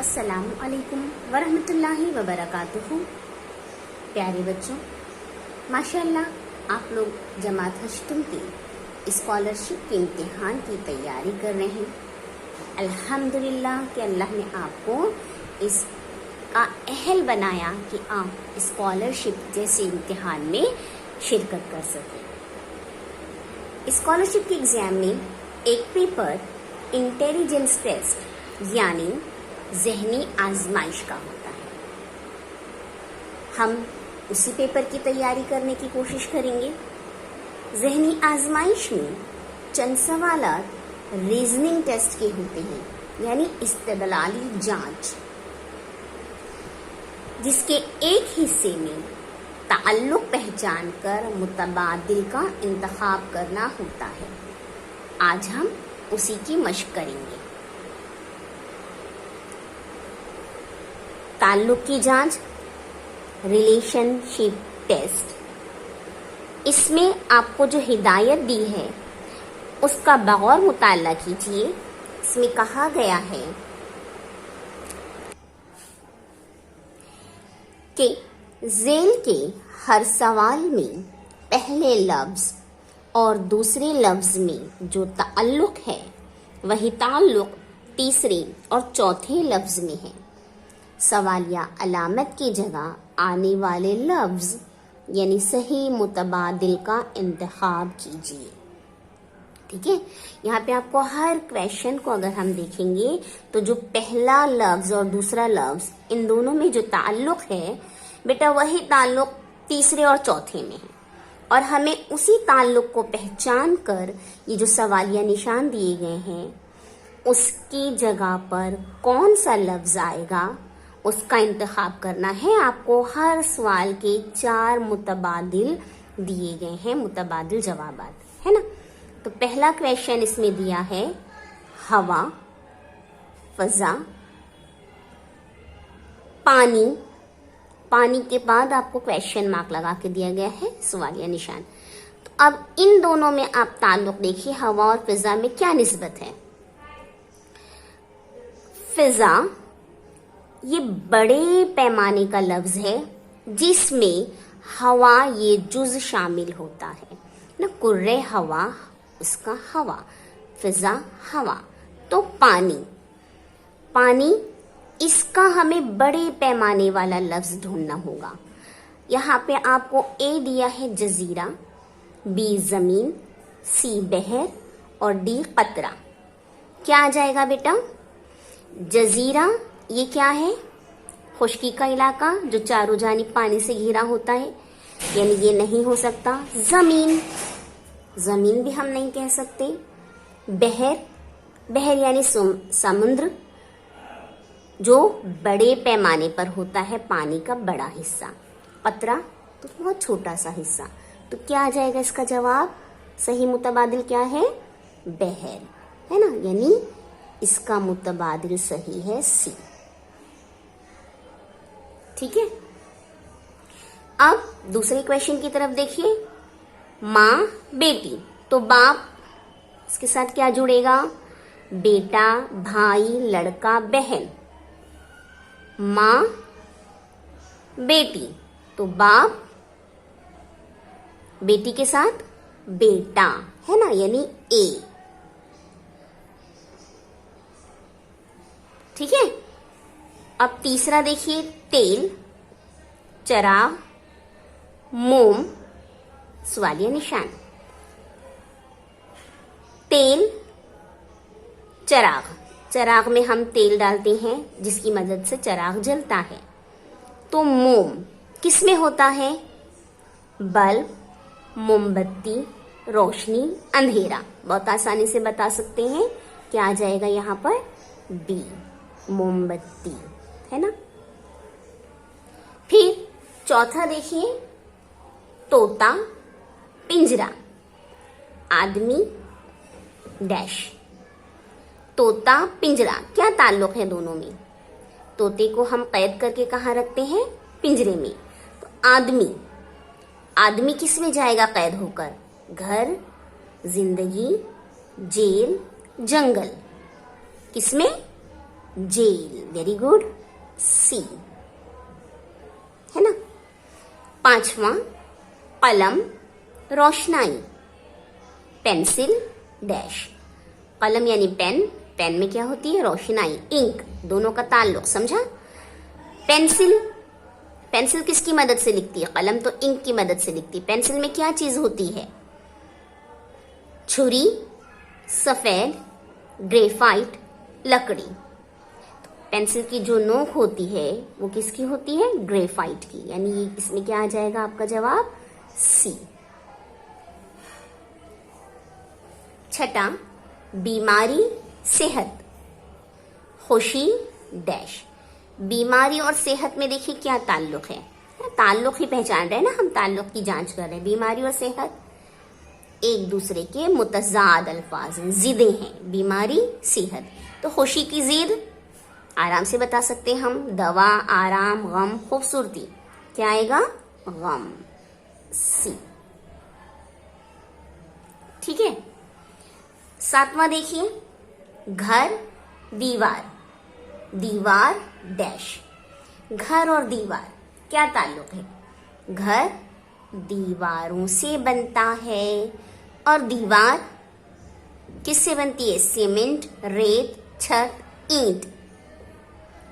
अस्सलामु अलैकुम वरहमतुल्लाहि वबरकातुहू। प्यारे बच्चों, माशाअल्लाह आप लोग जमात हश्तुम की स्कॉलरशिप के इम्तिहान की तैयारी कर रहे हैं। अल्हम्दुलिल्लाह कि अल्लाह ने आपको इसका अहल बनाया कि आप स्कॉलरशिप जैसे इम्तिहान में शिरकत कर सकें। स्कॉलरशिप के एग्ज़ाम में एक पेपर इंटेलिजेंस टेस्ट यानी ज़हनी आजमाइश का होता है। हम उसी पेपर की तैयारी करने की कोशिश करेंगे। ज़हनी आजमाइश में चंद सवालात रीजनिंग टेस्ट के होते हैं यानी इस्तदलाली जांच, जिसके एक हिस्से में ताल्लुक पहचान कर मुतबादिल का इंतखाब करना होता है। आज हम उसी की मशक करेंगे। ताल्लुक की जांच, रिलेशनशिप टेस्ट। इसमें आपको जो हिदायत दी है उसका बगौर मुताला कीजिए। इसमें कहा गया है कि ज़ेल के हर सवाल में पहले लफ्ज़ और दूसरे लफ्ज़ में जो ताल्लुक है वही ताल्लुक तीसरे और चौथे लफ्ज़ में है। सवालिया अलामत की जगह आने वाले लफ्ज़ यानी सही मुतबादिल का इंतखाब कीजिए। ठीक है, यहाँ पे आपको हर क्वेश्चन को अगर हम देखेंगे तो जो पहला लफ्ज़ और दूसरा लफ्ज़ इन दोनों में जो ताल्लुक है बेटा वही ताल्लुक तीसरे और चौथे में है, और हमें उसी ताल्लुक को पहचान कर ये जो सवालिया निशान दिए गए हैं उसकी जगह पर कौन सा लफ्ज़ आएगा उसका इंतखाब करना है। आपको हर सवाल के 4 मुतबादिल दिए गए हैं, मुतबादिल जवाबात, है ना। तो पहला क्वेश्चन इसमें दिया है हवा, फजा, पानी। पानी के बाद आपको क्वेश्चन मार्क लगा के दिया गया है सवालिया निशान। तो अब इन दोनों में आप ताल्लुक देखिए, हवा और फिजा में क्या निस्बत है। फिजा ये बड़े पैमाने का लफ्ज है जिसमें हवा ये जुज शामिल होता है ना। कुर्रे हवा उसका हवा, फिजा हवा। तो पानी, पानी इसका हमें बड़े पैमाने वाला लफ्ज ढूंढना होगा। यहाँ पे आपको ए दिया है जजीरा, बी जमीन, सी बहर और डी कतरा। क्या आ जाएगा बेटा? जजीरा ये क्या है? खुश्की का इलाका जो चारों जानिब पानी से घिरा होता है, यानी ये नहीं हो सकता। जमीन, जमीन भी हम नहीं कह सकते। बहर, बहर यानी समुद्र जो बड़े पैमाने पर होता है, पानी का बड़ा हिस्सा। कतरा तो बहुत छोटा सा हिस्सा। तो क्या आ जाएगा इसका जवाब? सही मुतबादिल क्या है? बहर, है ना, यानी इसका मुतबादिल सही है सी। ठीक है, अब दूसरे क्वेश्चन की तरफ देखिए। माँ बेटी, तो बाप इसके साथ क्या जुड़ेगा? बेटा, भाई, लड़का, बहन। माँ बेटी तो बाप, बेटी के साथ बेटा, है ना, यानी ए। ठीक है, अब तीसरा देखिए, तेल, चराग, मोम, सवालिया निशान। तेल, चराग, चराग में हम तेल डालते हैं जिसकी मदद से चराग जलता है। तो मोम किस में होता है? बल्ब, मोमबत्ती, रोशनी, अंधेरा। बहुत आसानी से बता सकते हैं। क्या आ जाएगा यहाँ पर? बी, मोमबत्ती, है ना। फिर चौथा देखिए, तोता, पिंजरा, आदमी, डैश। तोता, पिंजरा, क्या ताल्लुक है दोनों में? तोते को हम कैद करके कहाँ रखते हैं? पिंजरे में। तो आदमी, आदमी किस में जाएगा कैद होकर? घर, जिंदगी, जेल, जंगल। किसमें? जेल, वेरी गुड, सी, है ना। पांचवा, कलम, रोशनाई, पेंसिल, डैश। कलम यानी पेन, पेन में क्या होती है, रोशनाई, इंक, दोनों का ताल्लुक समझा। पेंसिल, पेंसिल किसकी मदद से लिखती है, कलम तो इंक की मदद से लिखती है। पेंसिल में क्या चीज होती है, छुरी, सफेद, ग्रेफाइट, लकड़ी। पेंसिल की जो नोक होती है वो किसकी होती है, ग्रेफाइट की, यानी ये इसमें क्या आ जाएगा आपका जवाब, सी। छठा, बीमारी, सेहत, खुशी, डैश। बीमारी और सेहत में देखिए क्या ताल्लुक है, ताल्लुक ही पहचान रहे हैं ना हम, ताल्लुक की जांच कर रहे हैं। बीमारी और सेहत एक दूसरे के मुतजाद अल्फाज हैं, जिदे हैं, बीमारी, सेहत। तो खुशी की जिद आराम से बता सकते हैं हम, दवा, आराम, गम, खूबसूरती, क्या आएगा, गम, सी। ठीक है। सातवां देखिए, घर, दीवार, दीवार, डैश। घर और दीवार क्या ताल्लुक है, घर दीवारों से बनता है और दीवार किससे बनती है, सीमेंट, रेत, छत, ईंट।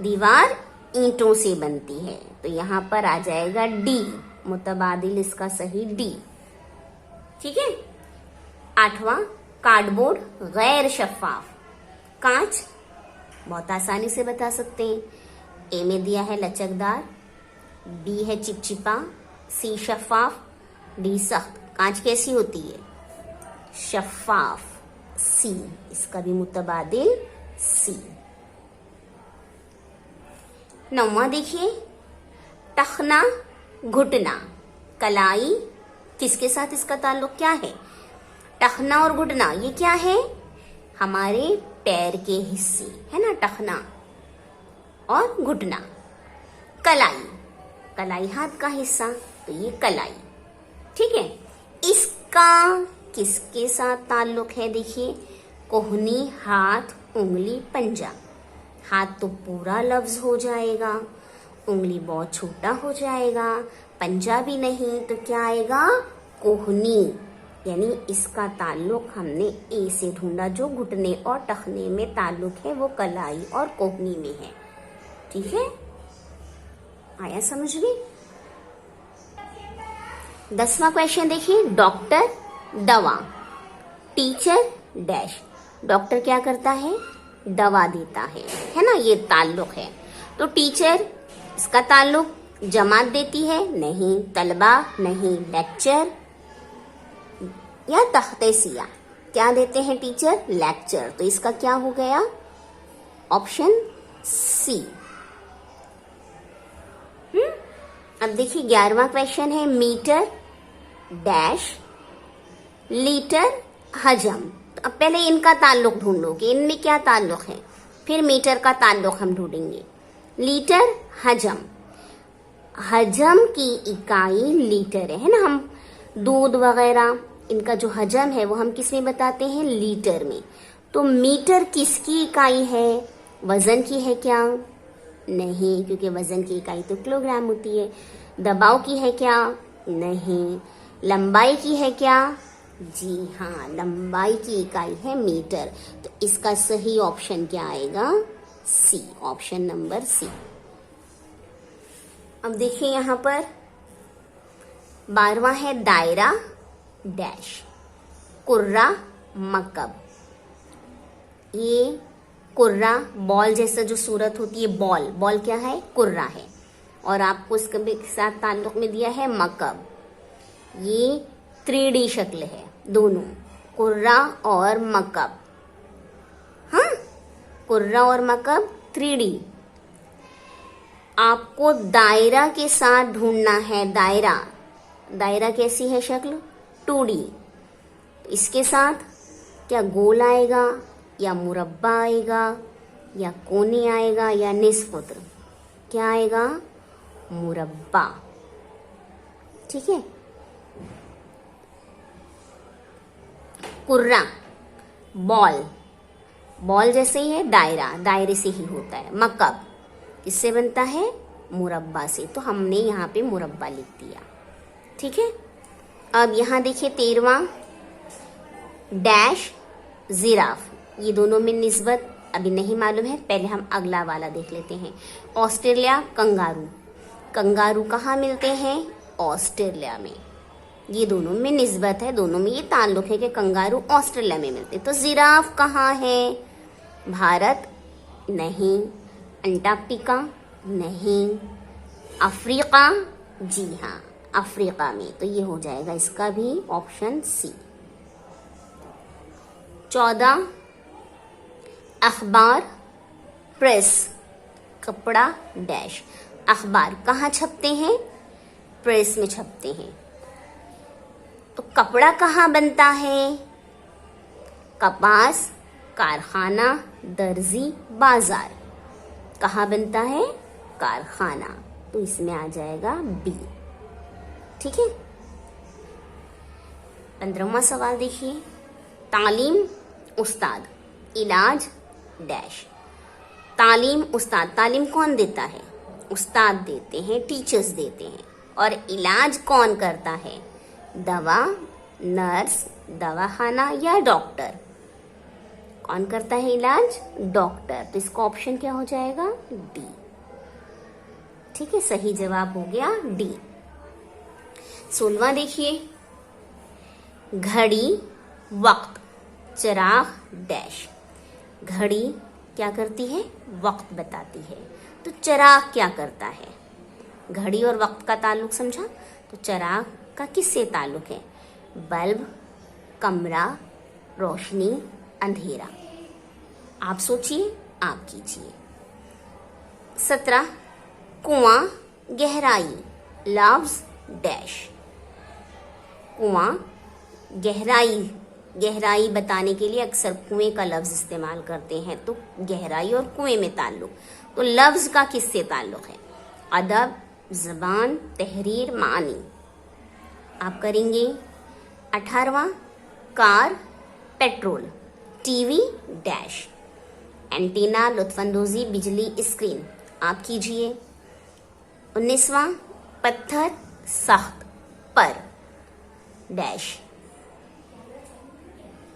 दीवार ईंटों से बनती है, तो यहां पर आ जाएगा डी, मुतबादिल इसका सही डी। ठीक है। आठवां, कार्डबोर्ड, गैर शफाफ, कांच, बहुत आसानी से बता सकते हैं। ए में दिया है लचकदार, बी है चिपचिपा, सी शफाफ, डी सख्त। कांच कैसी होती है, शफाफ, सी, इसका भी मुतबादिल सी। नौवां देखिए, टखना, घुटना, कलाई, किसके साथ इसका ताल्लुक क्या है, टखना और घुटना ये क्या है, हमारे पैर के हिस्से है ना, टखना और घुटना। कलाई, कलाई हाथ का हिस्सा, तो ये कलाई। ठीक है। इसका किसके साथ ताल्लुक है, देखिए, कोहनी, हाथ, उंगली, पंजा। हाथ तो पूरा लफ्ज हो जाएगा, उंगली बहुत छोटा हो जाएगा, पंजा भी नहीं, तो क्या आएगा, कोहनी। यानी इसका ताल्लुक हमने ए से ढूंढा, जो घुटने और टखने में ताल्लुक है वो कलाई और कोहनी में है। ठीक है, आया समझ में। 10वां क्वेश्चन देखिए, डॉक्टर, दवा, टीचर, डैश। डॉक्टर क्या करता है, दवा देता है ना, ये ताल्लुक है। तो टीचर, इसका ताल्लुक जमात देती है, नहीं, तलबा, नहीं, लेक्चर या तख्ते-सिया, क्या देते हैं टीचर, लेक्चर। तो इसका क्या हो गया, ऑप्शन सी। अब देखिए 11वां क्वेश्चन है, मीटर, डैश, लीटर, हजम। तो अब पहले इनका ताल्लुक ढूंढोगे, इनमें क्या ताल्लुक है, फिर मीटर का ताल्लुक हम ढूंढेंगे। लीटर, हजम, हजम की इकाई लीटर है ना, हम दूध वगैरह इनका जो हजम है वो हम किस में बताते हैं, लीटर में। तो मीटर किसकी इकाई है, वजन की है क्या, नहीं, क्योंकि वजन की इकाई तो किलोग्राम होती है। दबाव की है क्या, नहीं। लंबाई की है क्या, जी हाँ, लंबाई की इकाई है मीटर। तो इसका सही ऑप्शन क्या आएगा, सी, ऑप्शन नंबर सी। अब देखिए यहां पर 12वां है, दायरा, डैश, कुर्रा, मकब। ये कुर्रा बॉल जैसा जो सूरत होती है, बॉल, बॉल क्या है, कुर्रा है, और आपको इसके साथ ताल्लुक में दिया है मकब। ये 3D शक्ल है, दोनों कुर्रा और मकब। हाँ, कुर्रा और मकब 3D। आपको दायरा के साथ ढूंढना है, दायरा, दायरा कैसी है शक्ल, 2D। इसके साथ क्या गोल आएगा या मुरब्बा आएगा या कोने आएगा या निस्फुत्र, क्या आएगा, मुरब्बा। ठीक है। कुर्रा, बॉल, बॉल जैसे ही है, दायरा, दायरे से ही होता है। मकब किससे बनता है? मुरब्बा से। तो हमने यहाँ पे मुरब्बा लिख दिया। ठीक है, अब यहाँ देखिए 13वां, डैश जिराफ, ये दोनों में निस्बत अभी नहीं मालूम है, पहले हम अगला वाला देख लेते हैं। ऑस्ट्रेलिया कंगारू, कंगारू कहाँ मिलते हैं? ऑस्ट्रेलिया में। ये दोनों में निस्बत है, दोनों में ये ताल्लुक है कि कंगारू ऑस्ट्रेलिया में मिलते। तो जिराफ कहाँ है? भारत नहीं, अंटार्कटिका नहीं, अफ्रीका, जी हाँ अफ्रीका में। तो ये हो जाएगा इसका भी ऑप्शन सी। 14 अखबार प्रेस, कपड़ा डैश, अखबार कहाँ छपते हैं? प्रेस में छपते हैं। तो कपड़ा कहाँ बनता है? कपास, कारखाना, दर्जी, बाजार। कहाँ बनता है? कारखाना। तो इसमें आ जाएगा बी। ठीक है, 15वां सवाल देखिए, तालीम उस्ताद, इलाज डैश। तालीम उस्ताद, तालीम कौन देता है? उस्ताद देते हैं, टीचर्स देते हैं। और इलाज कौन करता है? दवा, नर्स, दवाखाना या डॉक्टर? कौन करता है इलाज? डॉक्टर। तो इसका ऑप्शन क्या हो जाएगा? डी। ठीक है, सही जवाब हो गया डी। 16वां देखिए, घड़ी वक्त, चिराग डैश। घड़ी क्या करती है? वक्त बताती है। तो चिराग क्या करता है? घड़ी और वक्त का ताल्लुक समझा, तो चिराग का किससे ताल्लुक है? बल्ब, कमरा, रोशनी, अंधेरा। आप सोचिए, आप कीजिए। 17 कुआं गहराई, लफ्ज डैश। कुआं गहराई, गहराई बताने के लिए अक्सर कुएं का लफ्ज इस्तेमाल करते हैं। तो गहराई और कुएं में ताल्लुक, तो लफ्ज का किससे ताल्लुक है? अदब, जबान, तहरीर, मानी। आप करेंगे। 18वां car petrol, TV dash, antenna, लुत्फानंदोजी, बिजली, स्क्रीन। आप कीजिए। 19वां पत्थर सख्त, पर डैश।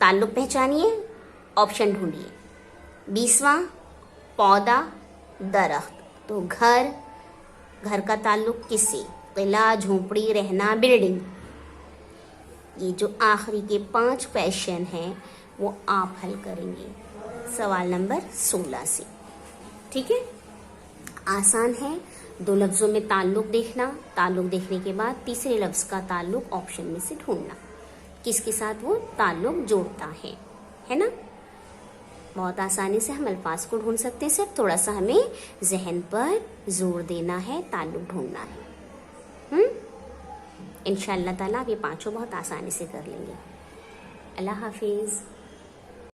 ताल्लुक पहचानिए, ऑप्शन ढूंढिए। 20वां पौधा दरख्त, तो घर, घर का ताल्लुक किससे? किला, झोपड़ी, रहना, बिल्डिंग। ये जो आखिरी के 5 क्वेश्चन हैं वो आप हल करेंगे सवाल नंबर 16 से। ठीक है, आसान है। 2 लफ्जों में ताल्लुक देखना, ताल्लुक देखने के बाद तीसरे लफ्ज का ताल्लुक ऑप्शन में से ढूंढना, किसके साथ वो ताल्लुक जोड़ता है ना। बहुत आसानी से हम अल्फाज को ढूंढ सकते हैं, सिर्फ थोड़ा सा हमें जहन पर जोर देना है, ताल्लुक ढूंढना है। इंशाअल्लाह ताला आप ये 5 बहुत आसानी से कर लेंगे। अल्लाह हाफिज।